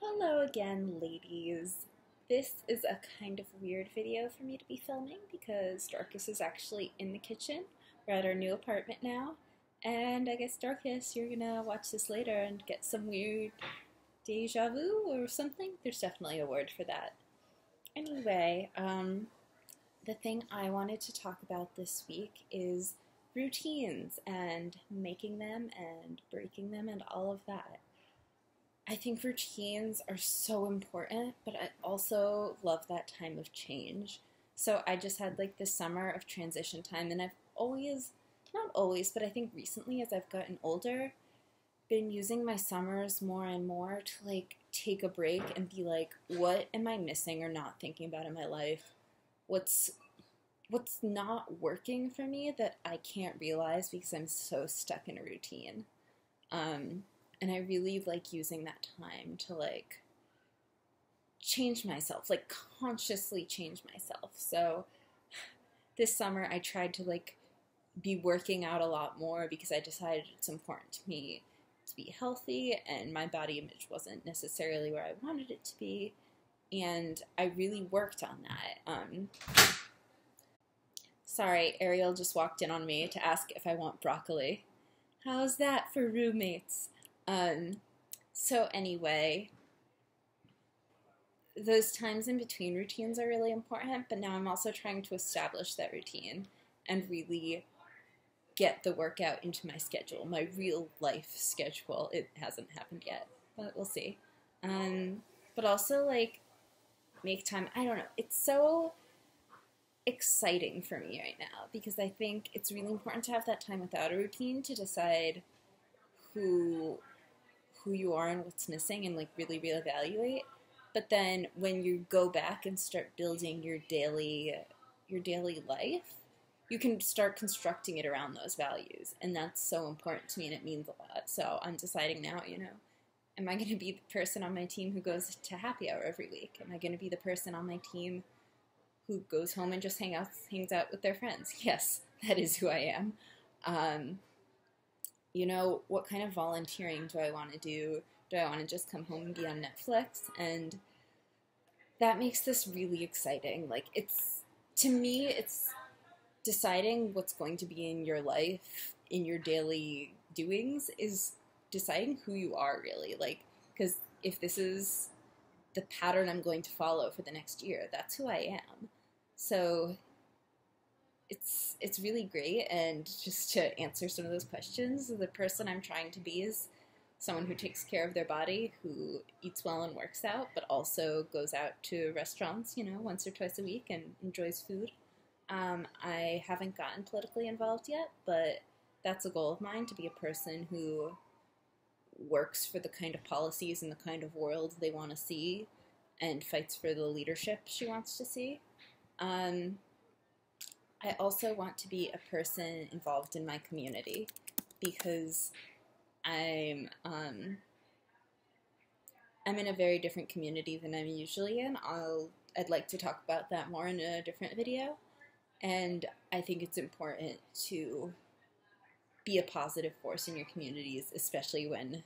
Hello again, ladies. This is a kind of weird video for me to be filming because Dorcas is actually in the kitchen. We're at our new apartment now, and I guess, Dorcas, you're gonna watch this later and get some weird deja vu or something. There's definitely a word for that. Anyway, the thing I wanted to talk about this week is routines and making them and breaking them and all of that. I think routines are so important, but I also love that time of change. So I just had like this summer of transition time, and I've always, not always, but I think recently as I've gotten older, been using my summers more and more to like take a break and be like, what am I missing or not thinking about in my life? What's what's not working for me that I can't realize because I'm so stuck in a routine. Um, and I really like using that time to like change myself, like consciously change myself. So this summer I tried to like be working out a lot more because I decided it's important to me to be healthy and my body image wasn't necessarily where I wanted it to be. And I really worked on that. Sorry, Ariel just walked in on me to ask if I want broccoli. How's that for roommates? Um, so anyway, those times in between routines are really important, but now I'm also trying to establish that routine and really get the workout into my schedule, my real life schedule. It hasn't happened yet, but we'll see. But also like make time. I don't know. It's so exciting for me right now because I think it's really important to have that time without a routine to decide who who you are and what's missing and like really reevaluate. But then when you go back and start building your daily life, you can start constructing it around those values. And that's so important to me and it means a lot. So I'm deciding now, am I going to be the person on my team who goes to happy hour every week? Am I going to be the person on my team who goes home and just hangs out with their friends? Yes, that is who I am. What kind of volunteering do I want to do? Do I want to just come home and be on Netflix? And that makes this really exciting. Like, to me, it's deciding what's going to be in your life, in your daily doings, is deciding who you are, really. Like, because if this is the pattern I'm going to follow for the next year, that's who I am. So it's really great. And just to answer some of those questions, the person I'm trying to be is someone who takes care of their body, who eats well and works out, but also goes out to restaurants, once or twice a week and enjoys food. I haven't gotten politically involved yet, but that's a goal of mine, to be a person who works for the kind of policies and the kind of world they want to see and fights for the leadership she wants to see. I also want to be a person involved in my community because I'm in a very different community than I'm usually in. I'd like to talk about that more in a different video. And I think it's important to be a positive force in your communities, especially when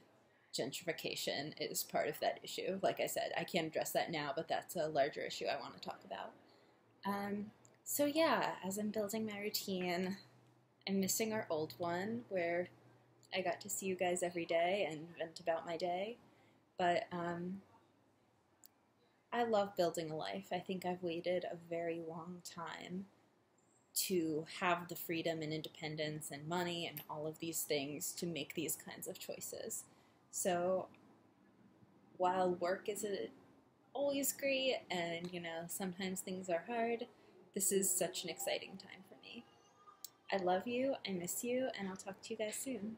gentrification is part of that issue. Like I said, I can't address that now, but that's a larger issue I want to talk about. So yeah, as I'm building my routine, I'm missing our old one where I got to see you guys every day and vent about my day. But I love building a life. I think I've waited a very long time to have the freedom and independence and money and all of these things to make these kinds of choices. So while work isn't always great and, sometimes things are hard, this is such an exciting time for me. I love you, I miss you, and I'll talk to you guys soon.